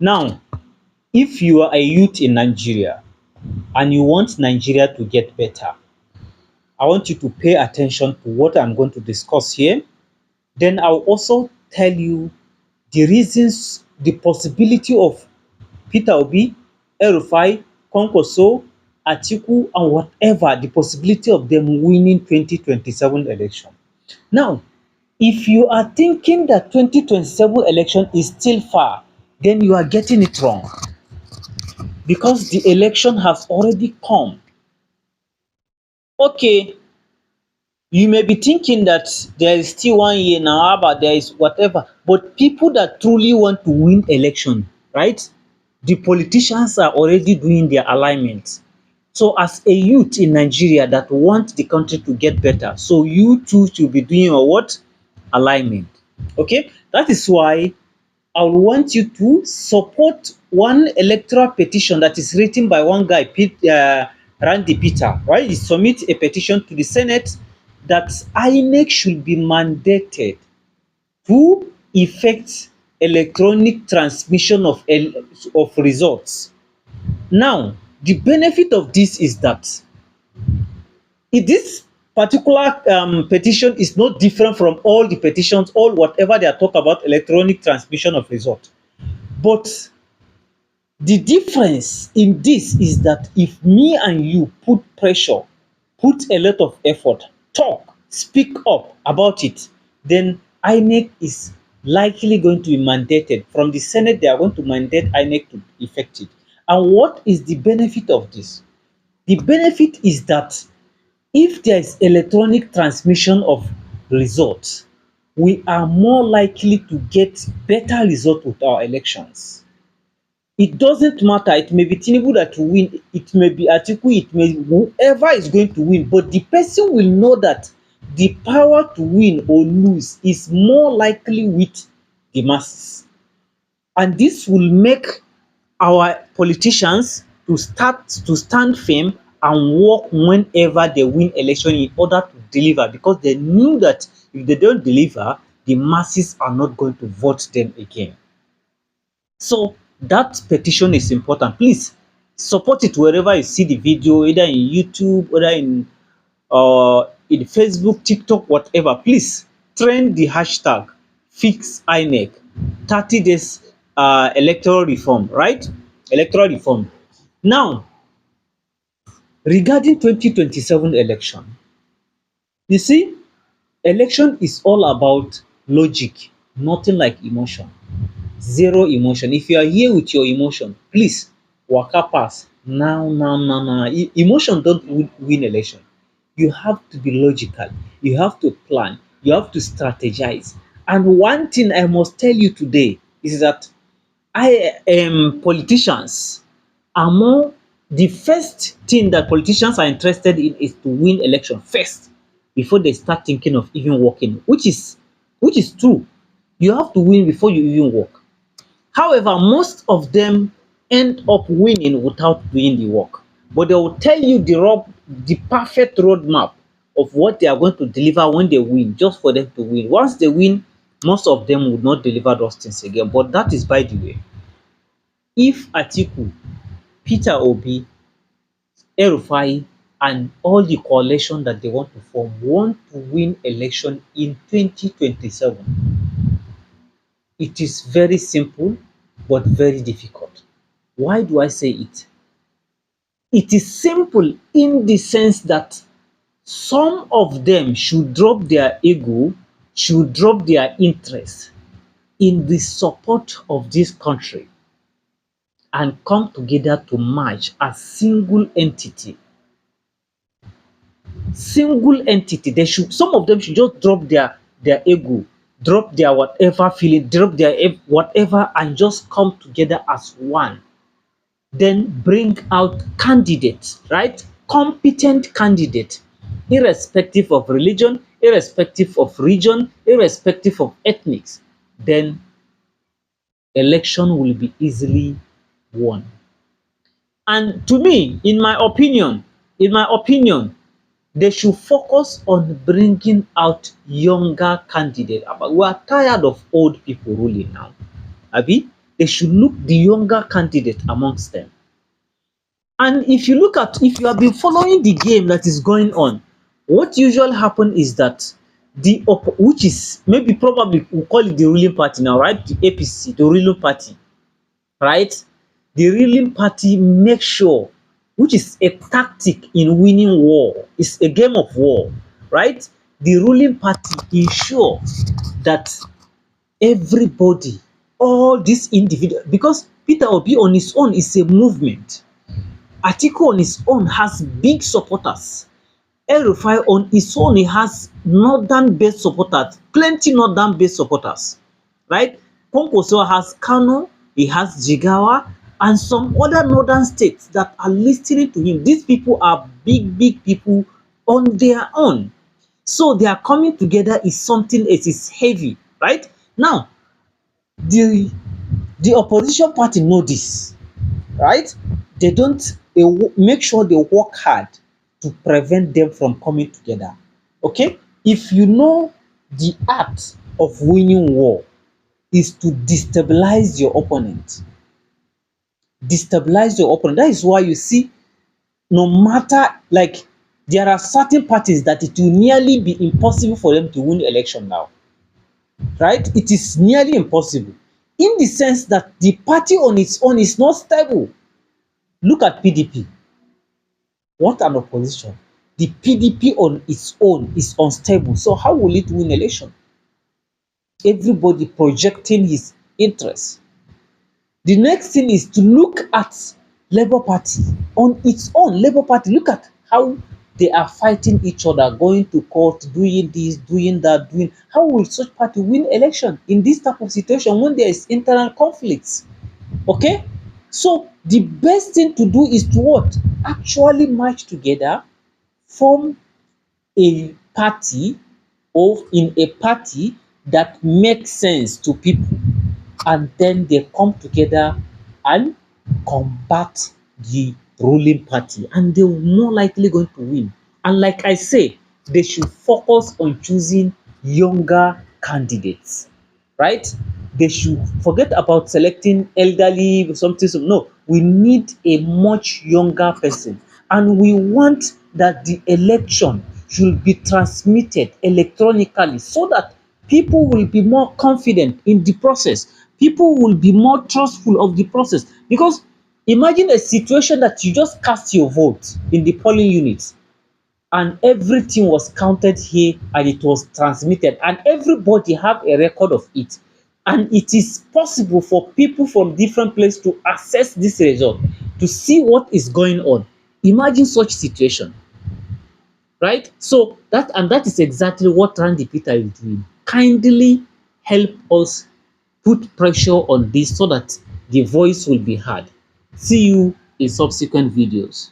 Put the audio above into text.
Now, if you are a youth in Nigeria and you want Nigeria to get better, I want you to pay attention to what I'm going to discuss here. Then I'll also tell you the reasons, the possibility of Peter Obi, El-Rufai, Kwankwaso, Atiku, and whatever, the possibility of them winning 2027 election. Now, if you are thinking that 2027 election is still far, then you are getting it wrong, because the election has already come. Okay, you may be thinking that there is still 1 year now, but there is whatever. But people that truly want to win election, right? The politicians are already doing their alignment. So as a youth in Nigeria that want the country to get better, so you too should be doing your what? Alignment. Okay? That is why I would want you to support one electoral petition that is written by one guy, Randy Peter, right? He submit a petition to the Senate that INEC should be mandated to effect electronic transmission of results. Now, the benefit of this is that if this particular petition is not different from all the petitions, all whatever they are talk about electronic transmission of result. But the difference in this is that if me and you put pressure, put a lot of effort, talk, speak up about it, then INEC is likely going to be mandated. From the Senate, they are going to mandate INEC to effect it. And what is the benefit of this? The benefit is that if there is electronic transmission of results, we are more likely to get better result with our elections. It doesn't matter, it may be Tinubu that will win, it may be Atiku, it may whoever is going to win, but the person will know that the power to win or lose is more likely with the masses. And this will make our politicians to start to stand firm and work whenever they win election in order to deliver, because they knew that if they don't deliver, the masses are not going to vote them again. So that petition is important. Please support it wherever you see the video, either in YouTube, whether in Facebook, TikTok, whatever. Please trend the hashtag fix INEC 30 days electoral reform, right? Electoral reform. Now, regarding 2027 election, you see, election is all about logic, nothing like emotion. Zero emotion. If you are here with your emotion, please waka pass now, now, now, now. Emotion don't win election. You have to be logical. You have to plan. You have to strategize. And one thing I must tell you today is that politicians are more, the first thing that politicians are interested in is to win election first before they start thinking of even working, which is true. You have to win before you even work. However, most of them end up winning without doing the work. But they will tell you the perfect roadmap of what they are going to deliver when they win, just for them to win. Once they win, most of them would not deliver those things again. But that is by the way. If Atiku, Peter Obi, El-Rufai, and all the coalition that they want to form want to win election in 2027, it is very simple but very difficult. Why do I say it? It is simple in the sense that some of them should drop their ego, should drop their interest in the support of this country and come together to march as single entity. Single entity. They should, some of them should just drop their ego, drop their whatever feeling, drop their whatever, and just come together as one. Then bring out candidates, right? Competent candidate, irrespective of religion, irrespective of region, irrespective of ethnics. Then election will be easily won. And to me, in my opinion, they should focus on bringing out younger candidates. We are tired of old people ruling now. Abi, they should look the younger candidate amongst them. And if you have been following the game that is going on, what usually happen is that which is maybe probably we call it the ruling party now, right? The APC, the ruling party, right? The ruling party make sure, which is a tactic in winning war, it's a game of war, right? The ruling party ensure that everybody, all these individual, because Peter Obi on his own is a movement. Atiku on his own has big supporters. El-Rufai on his own, he has northern-based supporters, plenty northern-based supporters, right? Kwankwaso has Kano, he has Jigawa, and some other northern states that are listening to him. These people are big, big people on their own. So their coming together is something, it is heavy, right? Now, the the opposition party know this, right? They don't, they make sure they work hard to prevent them from coming together. Okay? If you know the art of winning war is to destabilize your opponent. Destabilize your opponent. That is why you see, no matter, like, there are certain parties that it will nearly be impossible for them to win election now. Right? It is nearly impossible. In the sense that the party on its own is not stable. Look at PDP. What an opposition. The PDP on its own is unstable. So how will it win election? Everybody projecting his interest. The next thing is to look at Labour Party. On its own, Labour Party, look at how they are fighting each other, going to court, doing this, doing that, doing. How will such party win election in this type of situation when there is internal conflicts? Okay? So the best thing to do is to what? Actually march together, form a party, or in a party that makes sense to people, and then they come together and combat the ruling party, and they will more likely going to win. And like I say, they should focus on choosing younger candidates, right? They should forget about selecting elderly something. No, we need a much younger person, and we want that the election should be transmitted electronically so that people will be more confident in the process. People will be more trustful of the process, because imagine a situation that you just cast your vote in the polling unit and everything was counted here and it was transmitted and everybody have a record of it, and it is possible for people from different places to access this result, to see what is going on. Imagine such situation, right? So that is exactly what Randy Peter is doing. Kindly help us put pressure on this so that the voice will be heard. See you in subsequent videos.